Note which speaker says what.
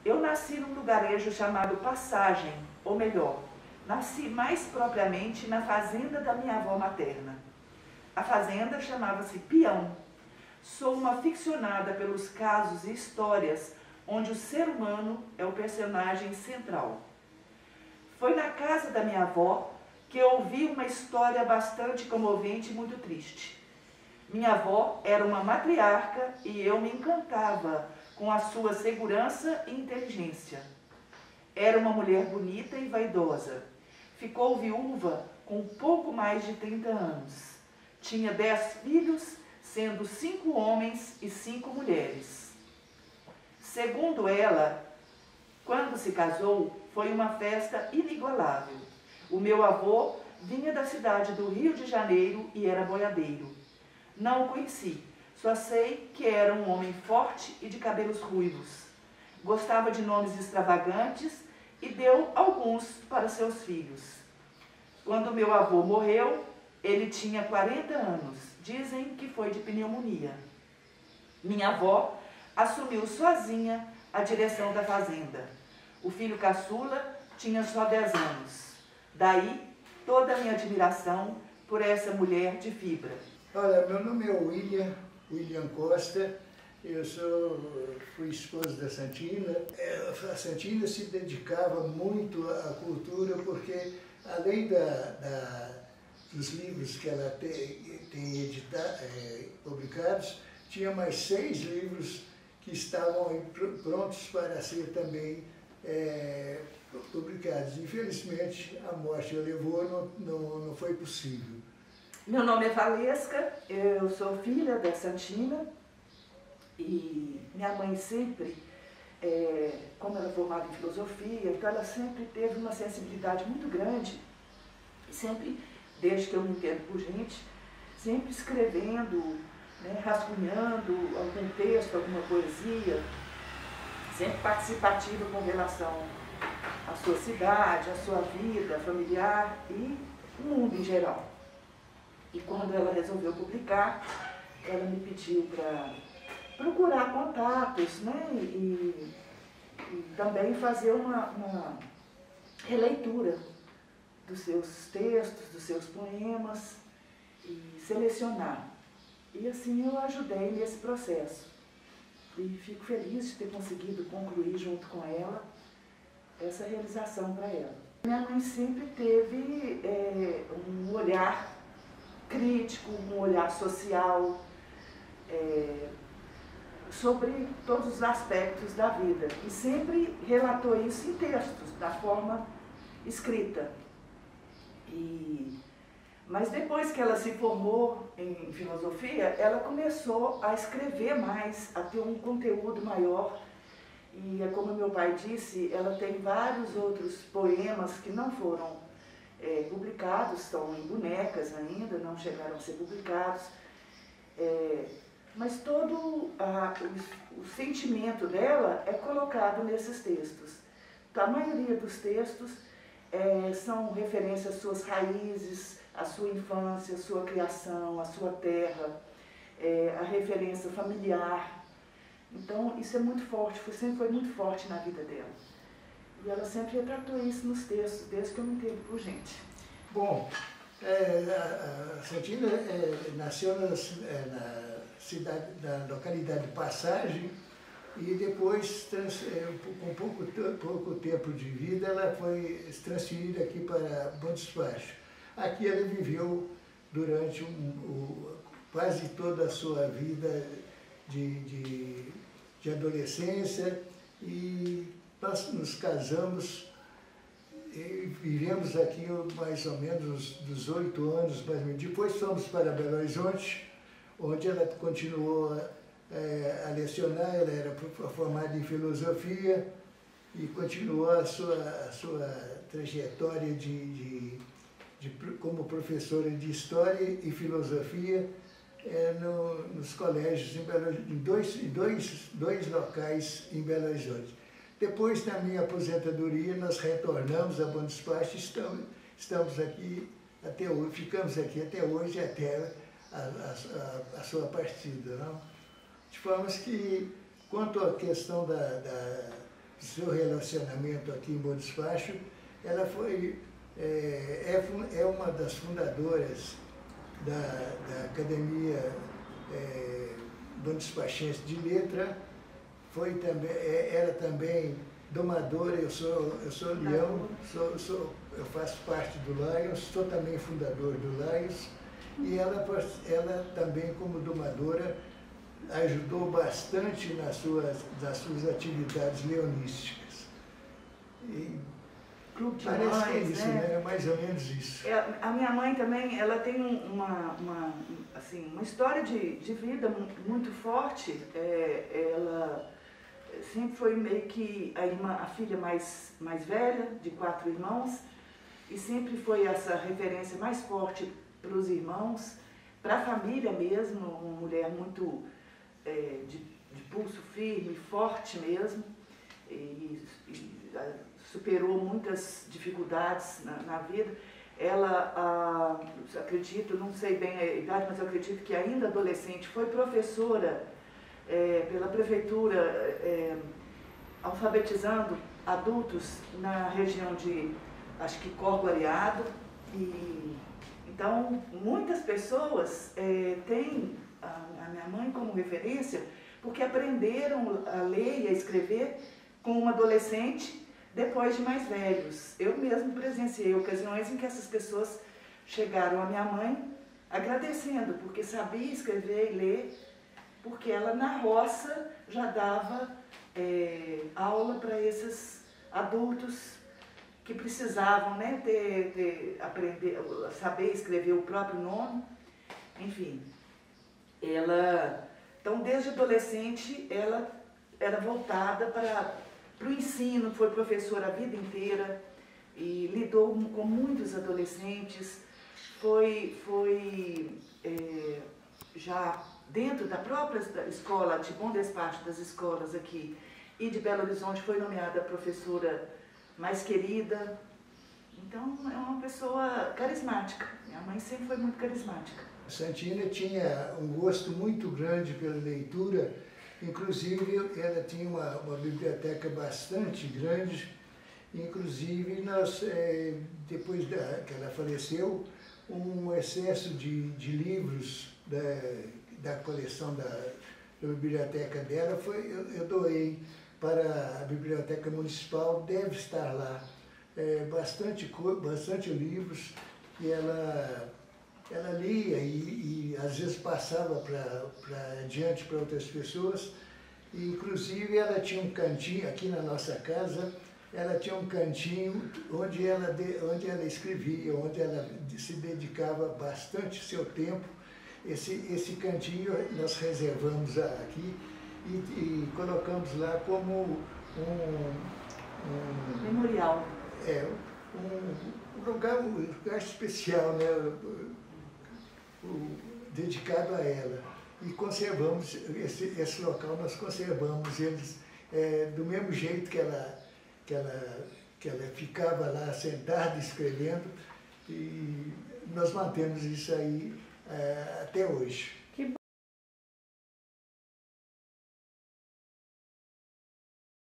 Speaker 1: Eu nasci num lugarejo chamado Passagem, ou melhor, nasci mais propriamente na fazenda da minha avó materna. A fazenda chamava-se Peão. Sou uma aficionada pelos casos e histórias onde o ser humano é o personagem central. Foi na casa da minha avó que eu ouvi uma história bastante comovente e muito triste. Minha avó era uma matriarca e eu me encantava com a sua segurança e inteligência. Era uma mulher bonita e vaidosa. Ficou viúva com pouco mais de 30 anos. Tinha 10 filhos, sendo 5 homens e 5 mulheres. Segundo ela, quando se casou, foi uma festa inigualável. O meu avô vinha da cidade do Rio de Janeiro e era boiadeiro. Não o conheci, só sei que era um homem forte e de cabelos ruivos. Gostava de nomes extravagantes e deu alguns para seus filhos. Quando meu avô morreu, ele tinha 40 anos. Dizem que foi de pneumonia. Minha avó assumiu sozinha a direção da fazenda. O filho caçula tinha só 10 anos. Daí toda a minha admiração por essa mulher de fibra.
Speaker 2: Olha, meu nome é William Costa, fui esposo da Santina. A Santina se dedicava muito à cultura porque, além dos livros que ela tem publicados, tinha mais 6 livros que estavam aí prontos para ser também publicados. Infelizmente, a morte a levou, não foi possível.
Speaker 1: Meu nome é Valesca, eu sou filha da Santina e minha mãe sempre, como ela é formada em filosofia, então ela sempre teve uma sensibilidade muito grande, e sempre, desde que eu me entendo por gente, sempre escrevendo, né, rascunhando algum texto, alguma poesia, sempre participativa com relação à sua cidade, à sua vida familiar e o mundo em geral. E quando ela resolveu publicar, ela me pediu para procurar contatos, né, e também fazer uma releitura dos seus textos, dos seus poemas, e selecionar. E assim eu ajudei nesse processo. E fico feliz de ter conseguido concluir junto com ela essa realização para ela. Minha mãe sempre teve um olhar crítico, um olhar social, sobre todos os aspectos da vida. E sempre relatou isso em textos, da forma escrita. Mas depois que ela se formou em filosofia, ela começou a escrever mais, a ter um conteúdo maior. E como meu pai disse, ela tem vários outros poemas que não foram publicados, estão em bonecas ainda, não chegaram a ser publicados. Mas todo o sentimento dela é colocado nesses textos. Então, a maioria dos textos são referências às suas raízes, à sua infância, à sua criação, à sua terra, a referência familiar. Então, isso é muito forte, sempre foi muito forte na vida dela. E ela sempre retratou isso nos textos, desde que eu me entendo por gente.
Speaker 2: Bom, a Santina nasceu na localidade de Passagem e depois, com pouco tempo de vida, ela foi transferida aqui para Bom Despacho. Aqui ela viveu durante quase toda a sua vida de adolescência e nós nos casamos e vivemos aqui mais ou menos dos 8 anos, mais ou menos. Depois fomos para Belo Horizonte, onde ela continuou a lecionar. Ela era formada em filosofia e continuou a sua trajetória como professora de História e Filosofia nos colégios, em dois locais em Belo Horizonte. Depois, na minha aposentadoria, nós retornamos a Bom Despacho e estamos aqui até hoje, ficamos aqui até hoje, até a sua partida. Não? De forma que, quanto à questão seu relacionamento aqui em Bom Despacho, ela foi, é uma das fundadoras da Academia Bom Despachense de Letra, foi também, era também domadora, eu sou Leão, eu faço parte do Lions, sou também fundador do Lions, e ela também, como domadora, ajudou bastante nas suas atividades leonísticas. E
Speaker 1: Clube de
Speaker 2: parece
Speaker 1: mães,
Speaker 2: que é isso,
Speaker 1: né?
Speaker 2: É mais ou menos isso.
Speaker 1: A minha mãe também, ela tem uma história de vida muito forte. Ela sempre foi meio que a filha mais velha de 4 irmãos, e sempre foi essa referência mais forte para os irmãos, para a família mesmo, uma mulher muito de pulso firme, forte mesmo, e superou muitas dificuldades na vida. Ela, acredito, não sei bem a idade, mas eu acredito que ainda adolescente foi professora pela prefeitura, alfabetizando adultos na região de, acho que Corguariado. E então muitas pessoas têm a minha mãe como referência porque aprenderam a ler e a escrever com um adolescente depois de mais velhos. Eu mesmo presenciei ocasiões em que essas pessoas chegaram à minha mãe agradecendo, porque sabia escrever e ler, porque ela na roça já dava aula para esses adultos que precisavam, né, aprender, saber escrever o próprio nome, enfim. Então, desde adolescente, ela era voltada para o ensino, foi professora a vida inteira e lidou com muitos adolescentes, já dentro da própria escola de Bom Despacho, das escolas aqui e de Belo Horizonte, foi nomeada a professora mais querida. Então, é uma pessoa carismática. Minha mãe sempre foi muito carismática.
Speaker 2: A Santina tinha um gosto muito grande pela leitura, inclusive ela tinha uma biblioteca bastante grande, inclusive nós, depois que ela faleceu, um excesso de livros da coleção da biblioteca dela, eu doei para a Biblioteca Municipal, deve estar lá, bastante livros que ela lia e às vezes passava adiante para outras pessoas. E, inclusive ela tinha um cantinho aqui na nossa casa, ela tinha um cantinho onde ela escrevia, onde ela se dedicava bastante seu tempo. Esse cantinho nós reservamos aqui e colocamos lá como
Speaker 1: memorial.
Speaker 2: Um lugar especial, né? Dedicado a ela. E conservamos esse local, nós conservamos eles do mesmo jeito que ela ficava lá sentada escrevendo, e nós mantemos isso aí até hoje.